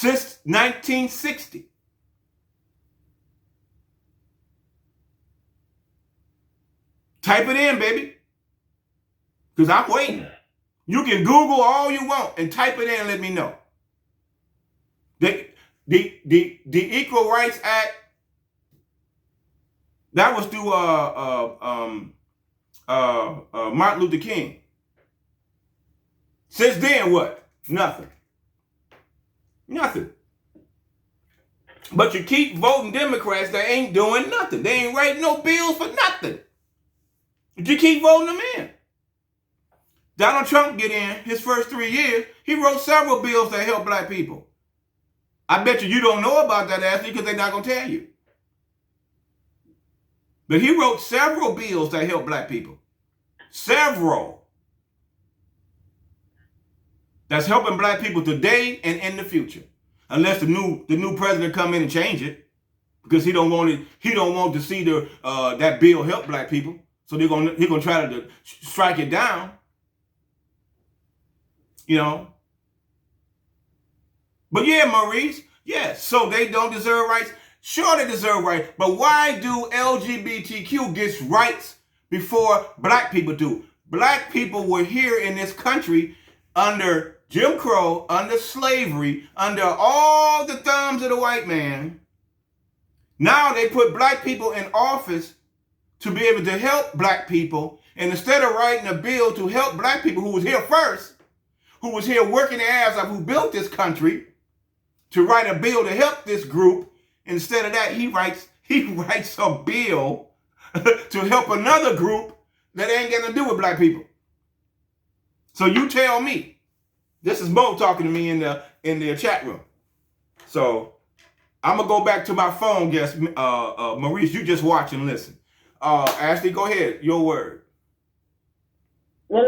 since 1960. Type it in, baby, because I'm waiting. You can Google all you want and type it in and let me know. The Equal Rights Act, that was through Martin Luther King. Since then, what? Nothing. Nothing. But you keep voting Democrats that ain't doing nothing. They ain't writing no bills for nothing. But you keep voting them in. Donald Trump get in his first 3 years, he wrote several bills that help black people. I bet you don't know about that, Ashley, because they're not going to tell you. But he wrote several bills that help black people. Several. That's helping black people today and in the future. Unless the new president come in and change it. Because he don't want to see that bill help black people. So he's gonna try to strike it down. You know. But yeah, Maurice, yes, so they don't deserve rights. Sure, they deserve rights, but why do LGBTQ get rights before black people do? Black people were here in this country under Jim Crow, under slavery, under all the thumbs of the white man. Now they put black people in office to be able to help black people, and instead of writing a bill to help black people who was here first, who was here working their ass off, who built this country, to write a bill to help this group, instead of that, he writes a bill to help another group that ain't got to do with black people. So you tell me. This is Mo talking to me in the chat room. So I'm gonna go back to my phone guest, Maurice. You just watch and listen. Ashley, go ahead. Your word. What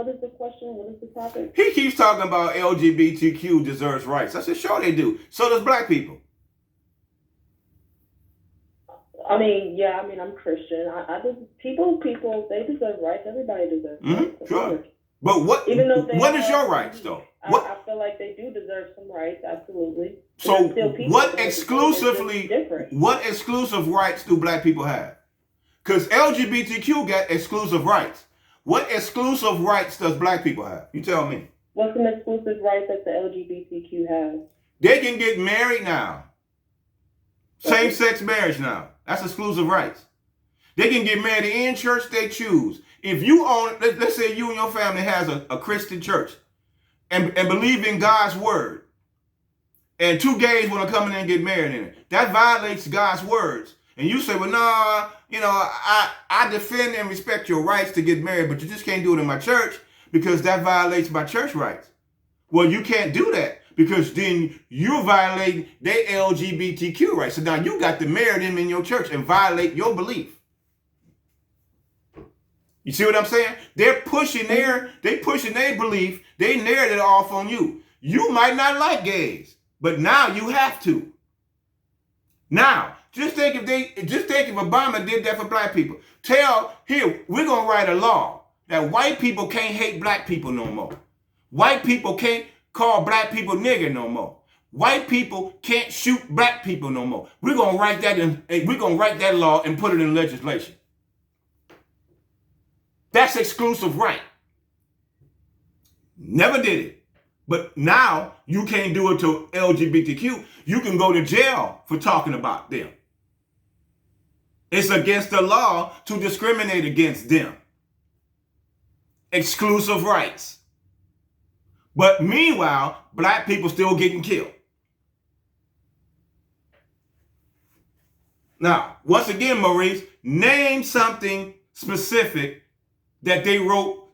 is the question? What is the topic? He keeps talking about LGBTQ deserves rights. I said, sure they do. So does black people. I mean, yeah. I mean, I'm Christian. People, they deserve rights. Everybody deserves rights. Sure. But what is your rights, though? I feel like they do deserve some rights, absolutely. So what exclusive rights do black people have? Because LGBTQ got exclusive rights. What exclusive rights does black people have? You tell me. What's an exclusive right that the LGBTQ has? They can get married now. Same-sex marriage now. That's exclusive rights. They can get married in church they choose. If you own, let's say you and your family has a Christian church and believe in God's word, and two gays want to come in and get married in it, that violates God's words. And you say, well, nah, I defend and respect your rights to get married, but you just can't do it in my church because that violates my church rights. Well, you can't do that because then you violate their LGBTQ rights. So now you got to marry them in your church and violate your belief. You see what I'm saying? They're pushing their belief, they narrative off on you. You might not like gays, but now you have to. Now, just think if Obama did that for black people. We're gonna write a law that white people can't hate black people no more. White people can't call black people nigger no more. White people can't shoot black people no more. We're gonna write that law and put it in legislation. That's exclusive right. Never did it. But now you can't do it to LGBTQ. You can go to jail for talking about them. It's against the law to discriminate against them. Exclusive rights. But meanwhile, black people still getting killed. Now, once again, Maurice, name something specific that they wrote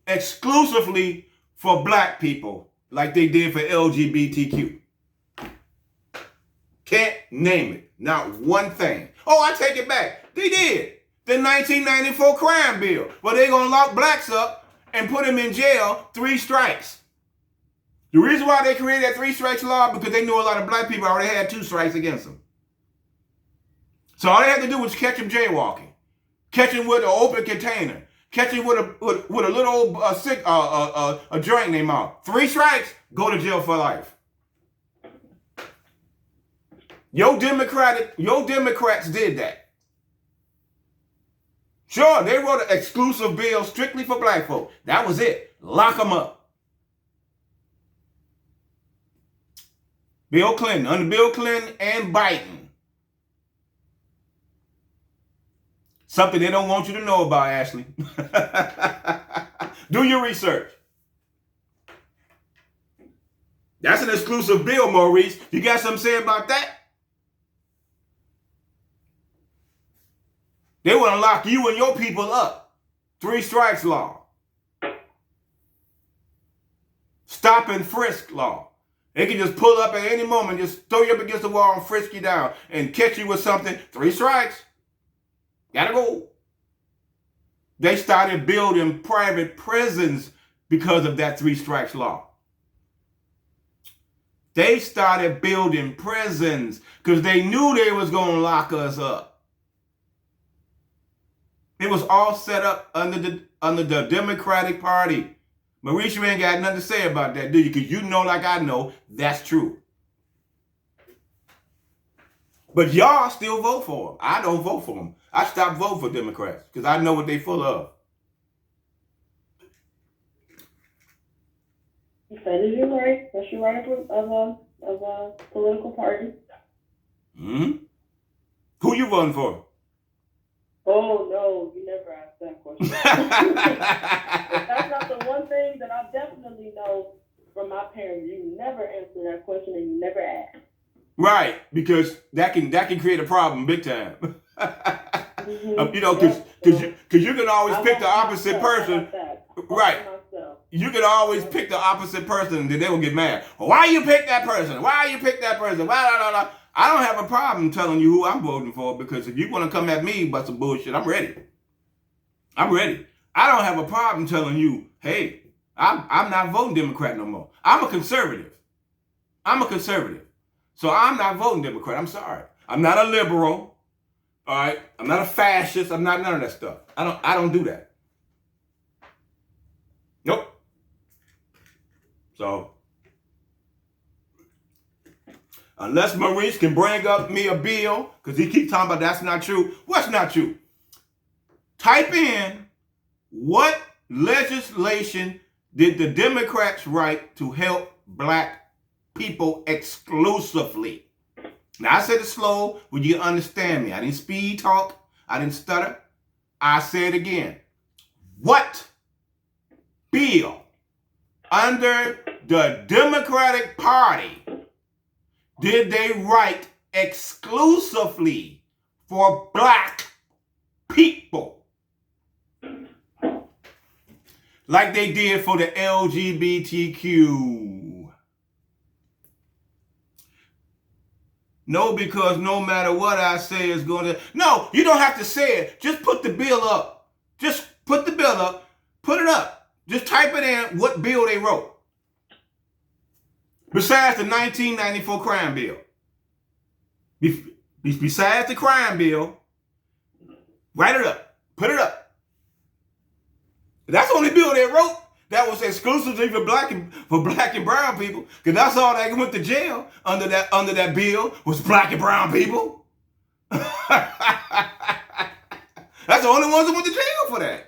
exclusively for black people, like they did for LGBTQ. Can't name it. Not one thing. Oh, I take it back. They did. The 1994 crime bill, where they're going to lock blacks up and put them in jail 3 strikes. The reason why they created that 3 strikes law, because they knew a lot of black people already had 2 strikes against them. So all they had to do was catch them jaywalking. Catch them with an open container. Catch him with a little a joint in their mouth. 3 strikes, go to jail for life. Your Democrats did that. Sure, they wrote an exclusive bill strictly for black folk. That was it. Lock them up. Bill Clinton, under Bill Clinton and Biden. Something they don't want you to know about, Ashley. Do your research. That's an exclusive bill, Maurice. You got something to say about that? They want to lock you and your people up. 3 strikes law. Stop and frisk law. They can just pull up at any moment, just throw you up against the wall and frisk you down and catch you with something. 3 strikes. Gotta go. They started building private prisons because of that 3 strikes law. They started building prisons because they knew they was going to lock us up. It was all set up under the Democratic Party. Maurice, you ain't got nothing to say about that, do you? Because you know, like I know, that's true. But y'all still vote for them. I don't vote for them. I stopped voting for Democrats because I know what they full of. You said it, you're right. That's your right of a political party. Mm-hmm. Who you voting for? Oh, no, you never asked that question. That's not the one thing that I definitely know from my parents. You never answer that question and you never ask. Right, because that can create a problem big time. Mm-hmm. You know, because you can always pick the opposite person. Right. You can always pick the opposite person and then they will get mad. Why you pick that person? Why you pick that person? Why? I don't have a problem telling you who I'm voting for because if you want to come at me about some bullshit, I'm ready. I'm ready. I don't have a problem telling you, hey, I'm not voting Democrat no more. I'm a conservative. So I'm not voting Democrat. I'm sorry. I'm not a liberal. All right. I'm not a fascist. I'm not none of that stuff. I don't do that. Nope. So unless Maurice can bring up me a bill, because he keeps talking about that's not true. What's not true? Type in what legislation did the Democrats write to help black people exclusively. Now I said it slow, would you understand me? I didn't speed talk. I didn't stutter. I say it again. What bill under the Democratic Party did they write exclusively for black people? Like they did for the LGBTQ. No, because no matter what I say is going to... No, you don't have to say it. Just put the bill up. Just put the bill up. Put it up. Just type it in what bill they wrote. Besides the 1994 crime bill. Besides the crime bill, write it up. Put it up. That's the only bill they wrote that was exclusively for black and brown people. Because that's all that went to jail under that bill was black and brown people. That's the only ones that went to jail for that.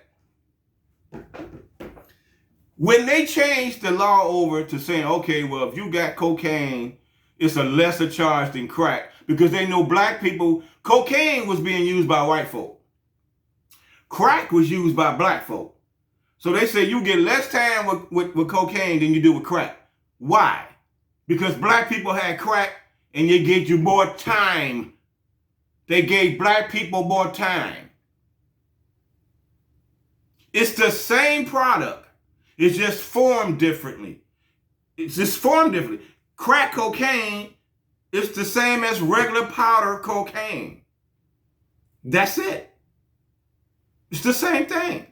When they changed the law over to saying, okay, well, if you got cocaine, it's a lesser charge than crack, because they know black people, cocaine was being used by white folk. Crack was used by black folk. So they say you get less time with cocaine than you do with crack. Why? Because black people had crack and they gave you more time. They gave black people more time. It's the same product. It's just formed differently. Crack cocaine is the same as regular powder cocaine. That's it. It's the same thing.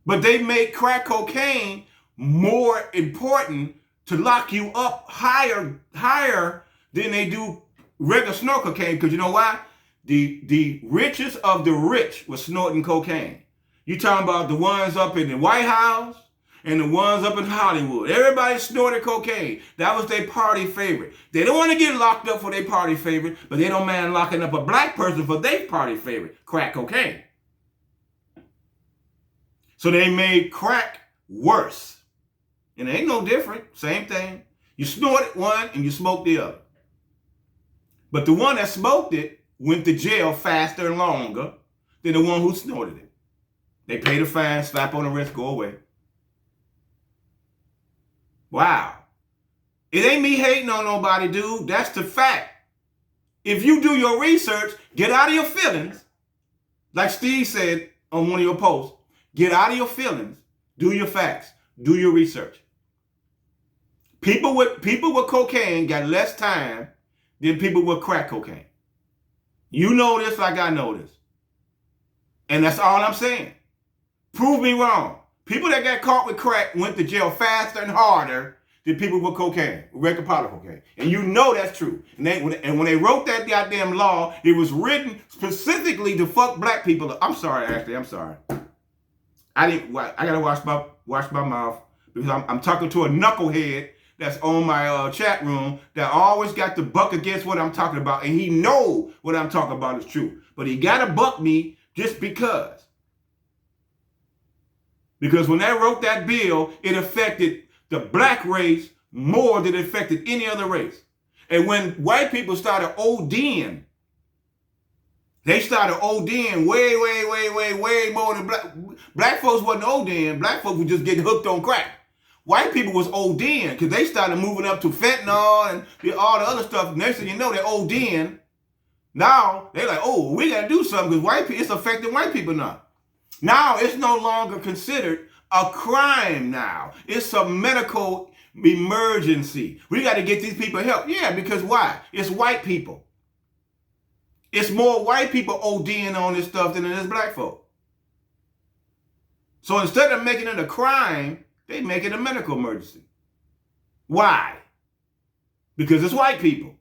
But they make crack cocaine more important to lock you up higher than they do regular snort cocaine. Because you know why? The richest of the rich was snorting cocaine. You talking about the ones up in the White House, and the ones up in Hollywood. Everybody snorted cocaine. That was their party favorite. They don't want to get locked up for their party favorite, but they don't mind locking up a black person for their party favorite, crack cocaine. So they made crack worse. And it ain't no different. Same thing. You snorted one and you smoked the other. But the one that smoked it went to jail faster and longer than the one who snorted it. They paid a fine, slap on the wrist, go away. Wow. It ain't me hating on nobody, dude. That's the fact. If you do your research, get out of your feelings. Like Steve said on one of your posts, get out of your feelings. Do your facts. Do your research. People with cocaine got less time than people with crack cocaine. You know this like I know this. And that's all I'm saying. Prove me wrong. People that got caught with crack went to jail faster and harder than people with cocaine, regular powder cocaine. And you know that's true. And when they wrote that goddamn law, it was written specifically to fuck black people. I'm sorry, Ashley. I'm sorry. I gotta wash my mouth because I'm talking to a knucklehead that's on my chat room that always got to buck against what I'm talking about, and he know what I'm talking about is true. But he gotta buck me just because. Because when they wrote that bill, it affected the black race more than it affected any other race. And when white people started ODing, they started ODing way more than black. Black folks wasn't ODing. Black folks were just getting hooked on crack. White people was ODing because they started moving up to fentanyl and all the other stuff. Next thing you know, they're ODing. Now, they're like, oh, we got to do something because it's affecting white people now. Now, it's no longer considered a crime now. It's a medical emergency. We got to get these people help. Yeah, because why? It's white people. It's more white people ODing on this stuff than it is black folk. So instead of making it a crime, they make it a medical emergency. Why? Because it's white people.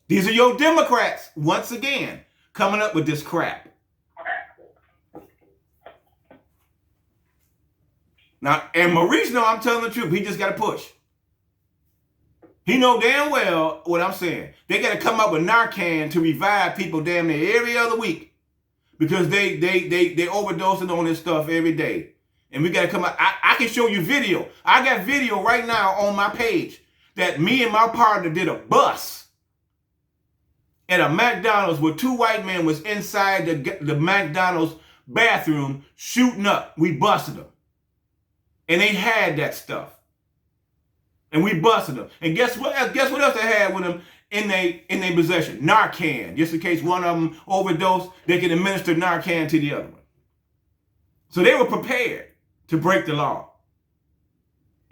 These are your Democrats, once again, coming up with this crap. Now, and Maurice know I'm telling the truth. He just got to push. He know damn well what I'm saying. They got to come up with Narcan to revive people damn near every other week because they overdosing on this stuff every day. And we got to come up. I can show you video. I got video right now on my page that me and my partner did a bus at a McDonald's where two white men was inside the McDonald's bathroom shooting up. We busted them. And they had that stuff. And we busted them. And guess what else they had with them in their possession? Narcan. Just in case one of them overdosed, they can administer Narcan to the other one. So they were prepared to break the law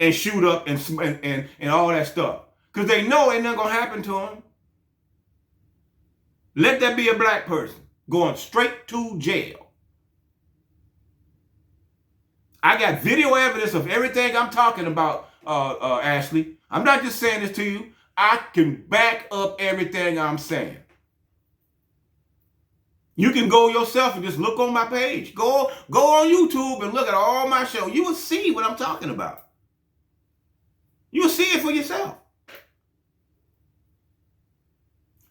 and shoot up and all that stuff. Because they know ain't nothing going to happen to them. Let that be a black person going straight to jail. I got video evidence of everything I'm talking about, Ashley. I'm not just saying this to you. I can back up everything I'm saying. You can go yourself and just look on my page. Go on YouTube and look at all my shows. You will see what I'm talking about. You will see it for yourself.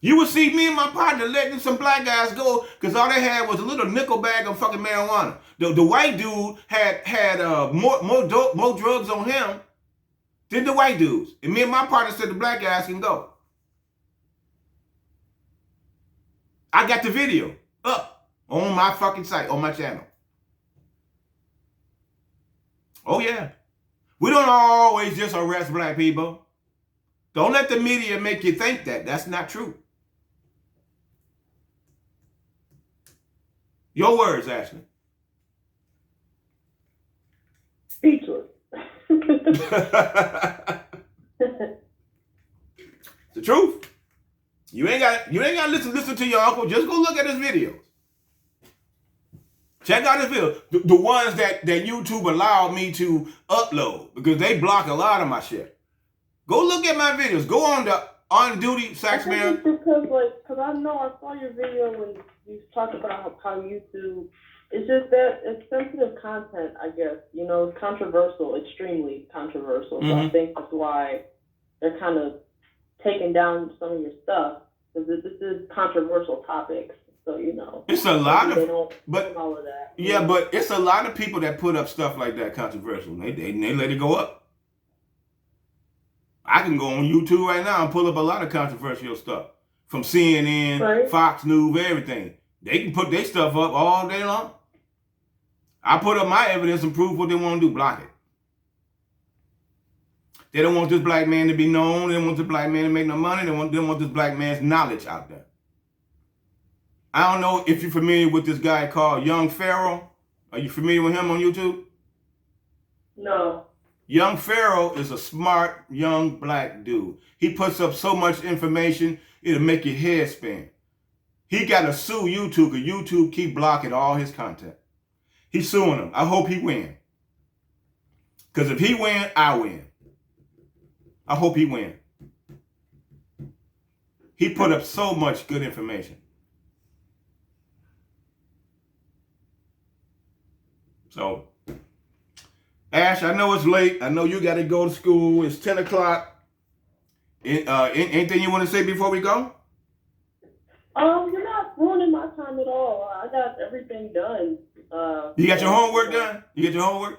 You will see me and my partner letting some black guys go because all they had was a little nickel bag of fucking marijuana. The white dude had more drugs on him than the white dudes. And me and my partner said the black guys can go. I got the video up on my fucking site, on my channel. Oh yeah. We don't always just arrest black people. Don't let the media make you think that. That's not true. Your words, Ashley. Speechless. It's the truth. You ain't got to listen to your uncle. Just go look at his videos. Check out his videos. The ones that YouTube allowed me to upload because they block a lot of my shit. Go look at my videos. Go on the On Duty Saxman. Because I know I saw your video when you talked about how YouTube It's just that it's sensitive content, I guess. You know, it's controversial, extremely controversial. So I think that's why they're kind of taking down some of your stuff because this is controversial topics. So you know, it's a lot they of, don't but all of that. yeah, but it's a lot of people that put up stuff like that controversial. They let it go up. I can go on YouTube right now and pull up a lot of controversial stuff from CNN, Right. Fox News, everything. They can put their stuff up all day long. I put up my evidence and prove what they want to do, block it. They don't want this black man to be known. They don't want this black man to make no money. They don't want this black man's knowledge out there. I don't know if you're familiar with this guy called Young Pharaoh. Are you familiar with him on YouTube? No. Young Pharaoh is a smart, young black dude. He puts up so much information, it'll make your head spin. He got to sue YouTube because YouTube keep blocking all his content. He's suing them. I hope he win. Because if he win, I win. I hope he win. He put up so much good information. So, Ash, I know it's late. I know you got to go to school. It's 10 o'clock. Anything you want to say before we go? You're not ruining my time at all. I got everything done. You got your homework done? You get your homework?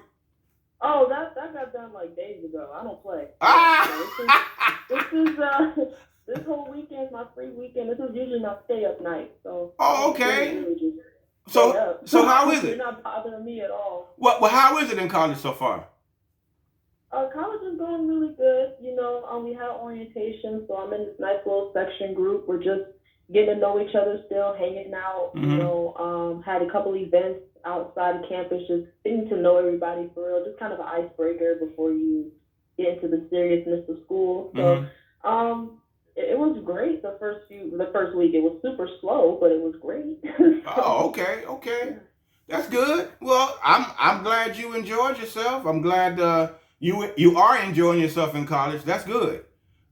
Oh, that got done like days ago. I don't play. This whole weekend, my free weekend. This is usually my stay up night. So. Oh, okay. So how is it? You're not bothering me at all. Well, how is it in college so far? College is going really good. You know, we had orientation, so I'm in this nice little section group. We're just getting to know each other still, hanging out. Mm-hmm. You know, had a couple events outside of campus, just getting to know everybody for real. Just kind of an icebreaker before you get into the seriousness of school. So, it was great the first week. It was super slow, but it was great. Oh, okay. Yeah. That's good. Well, I'm glad you enjoyed yourself. I'm glad you are enjoying yourself in college. That's good.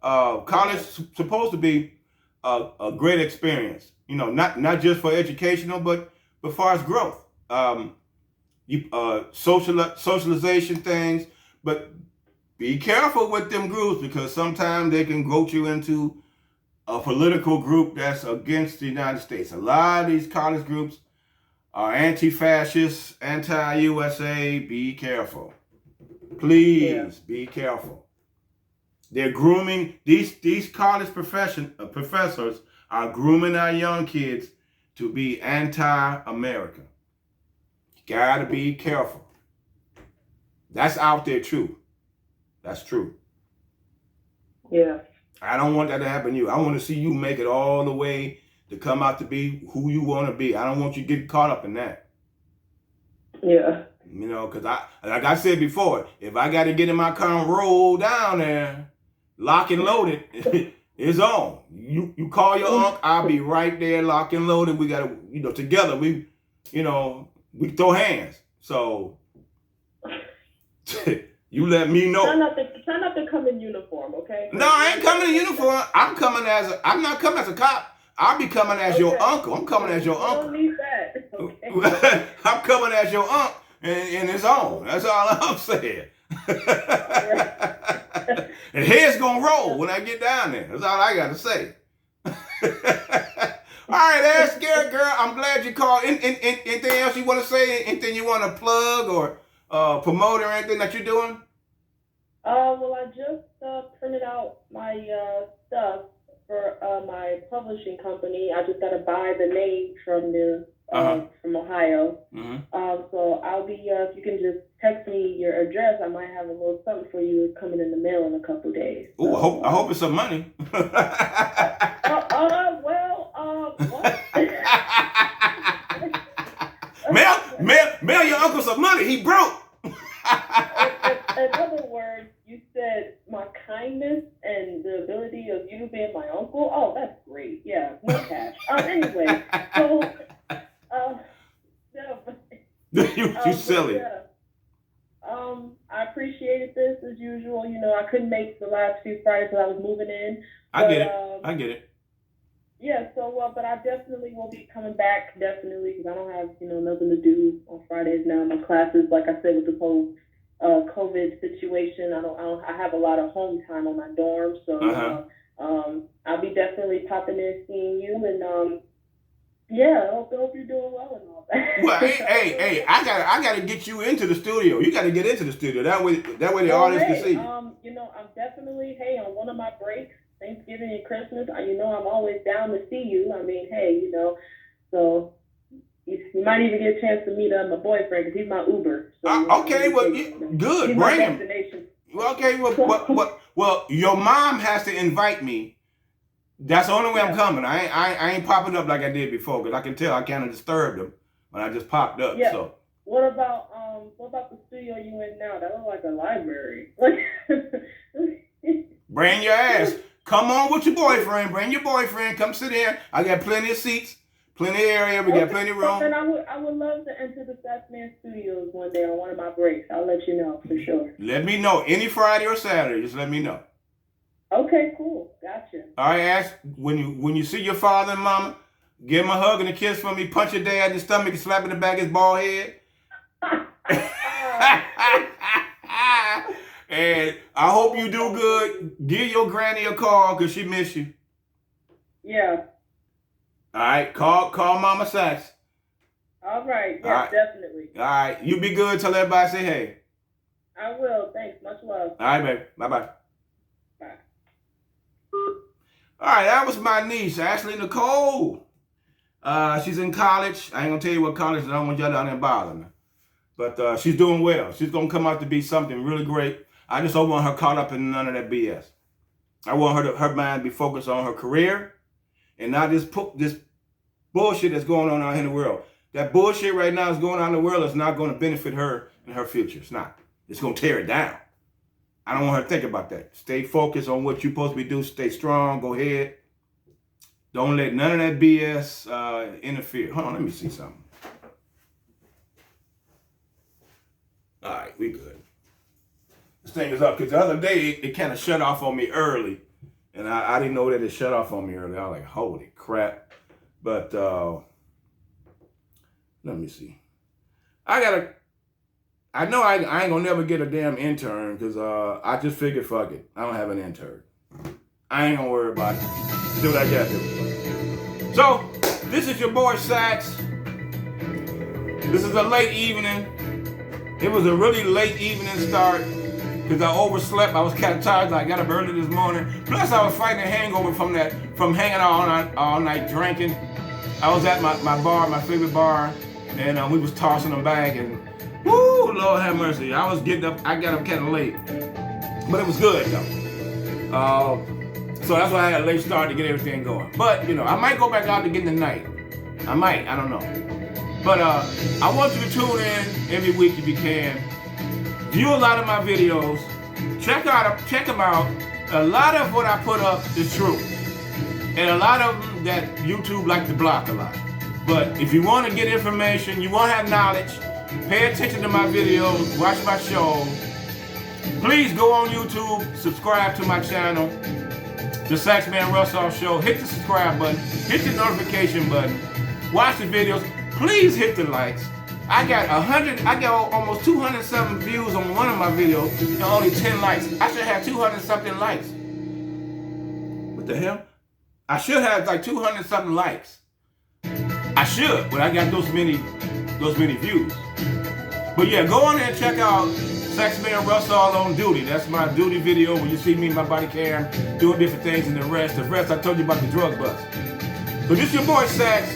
College is supposed to be a great experience. You know, not just for educational, but far as growth. Socialization things, but be careful with them groups because sometimes they can goat you into a political group that's against the United States. A lot of these college groups are anti-fascist, anti-USA. Be careful. Please be careful. They're grooming, these college professors are grooming our young kids to be anti-American. You gotta be careful. That's out there true. That's true. Yeah. I don't want that to happen to you. I want to see you make it all the way to come out to be who you want to be. I don't want you to get caught up in that. Yeah. You know, because like I said before, if I got to get in my car and roll down there, lock and loaded, it's on. You call your uncle, I'll be right there, lock and loaded. We got to, together, we throw hands. So, you let me know. Try not to come in uniform, okay? No, I ain't coming in uniform. I'm not coming as a cop. I'll be coming as your uncle. I'm coming as your uncle. I don't need that. Okay. I'm coming as your uncle, and it's on. That's all I'm saying. And heads gonna roll when I get down there. That's all I got to say. All right, Ash, Scared Girl, I'm glad you called. Anything else you want to say? Anything you want to plug or promote or anything that you're doing? Well, I just printed out my stuff for my publishing company. I just got to buy the name from from Ohio. Mm-hmm. So I'll be, if you can just text me your address, I might have a little something for you coming in the mail in a couple days. Ooh, I hope it's some money. What? Mail your uncle some money. He broke. In other words, you said my kindness and the ability of you being my uncle. Oh, that's great. Yeah, no cash. Anyway, so you silly. Yeah. I appreciated this as usual. I couldn't make the last few Fridays because I was moving in. I get it. Yeah, so, but I definitely will be coming back, definitely, because I don't have, nothing to do on Fridays now. My classes, like I said, with the whole COVID situation, I have a lot of home time on my dorm, so, I'll be definitely popping in, seeing you, and, yeah, I hope you're doing well and all that. Well, hey, I gotta get you into the studio. You gotta get into the studio. That way the audience can see you. I'm definitely, hey, on one of my breaks, Thanksgiving and Christmas, I'm always down to see you. I mean, hey, so you might even get a chance to meet my boyfriend because he's my Uber. So, okay, well, good. He's my destination. Well, okay, well, your mom has to invite me. That's the only way I'm coming. I ain't popping up like I did before because I can tell I kind of disturbed them when I just popped up. Yeah. So. What about the studio you in now? That looks like a library. Bring your ass. Come on with your boyfriend. Bring your boyfriend. Come sit here. I got plenty of seats, plenty of area. We got plenty of room. And I would love to enter the Saxman Studios one day on one of my breaks. I'll let you know for sure. Let me know any Friday or Saturday. Just let me know. Okay, cool. Gotcha. All right, Ash. When you see your father and mama, give him a hug and a kiss from me. Punch your dad in the stomach and slap in the back of his bald head. And I hope you do good. Give your granny a call because she miss you. Yeah. All right. Call Mama Sax. All right. Yes, definitely. All right. You be good. Tell everybody say hey. I will. Thanks. Much love. All right, baby. Bye-bye. Bye. All right. That was my niece, Ashley Nicole. She's in college. I ain't going to tell you what college. I don't want y'all down there bothering her. But she's doing well. She's going to come out to be something really great. I just don't want her caught up in none of that BS. I want her mind to be focused on her career and not this bullshit that's going on out here in the world. That bullshit right now is going on in the world is not going to benefit her in her future. It's not. It's going to tear it down. I don't want her to think about that. Stay focused on what you're supposed to be doing. Stay strong. Go ahead. Don't let none of that BS interfere. Hold on. Let me see something. All right. We good. This thing is up because the other day it kind of shut off on me early, and I didn't know that it shut off on me early. I was like, holy crap! But let me see. I know I ain't gonna never get a damn intern because I just figured fuck it. I don't have an intern. I ain't gonna worry about it. Do what I gotta do. So this is your boy Sax. This is a late evening. It was a really late evening start. Because I overslept, I was kind of tired. I got up early this morning. Plus, I was fighting a hangover from hanging out all night drinking. I was at my bar, my favorite bar, and we was tossing them back. And woo, Lord have mercy. I got up kind of late, but it was good though. So that's why I had a late start to get everything going. But I might go back out again tonight. I don't know. But I want you to tune in every week if you can. View a lot of my videos. Check them out. A lot of what I put up is true. And a lot of them that YouTube like to block a lot. But if you want to get information, you want to have knowledge, pay attention to my videos, watch my shows. Please go on YouTube, subscribe to my channel, The Saxman Russaw Show. Hit the subscribe button, hit the notification button, watch the videos. Please hit the likes. I got almost 200 something views on one of my videos and only 10 likes. I should have 200 something likes. What the hell? I should have like 200 something likes. I should, but I got those many views. But yeah, go on there and check out Saxman Russaw on duty. That's my duty video where you see me in my body cam doing different things, and the rest I told you about the drug bust. So this is your boy Sax.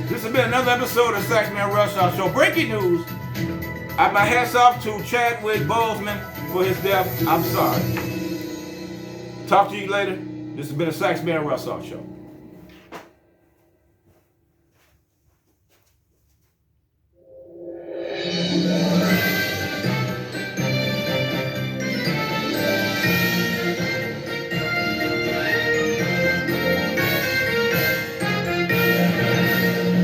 This has been another episode of Saxman Russaw Show. Breaking news. My hats off to Chadwick Boseman for his death. I'm sorry. Talk to you later. This has been a Saxman Russaw Show.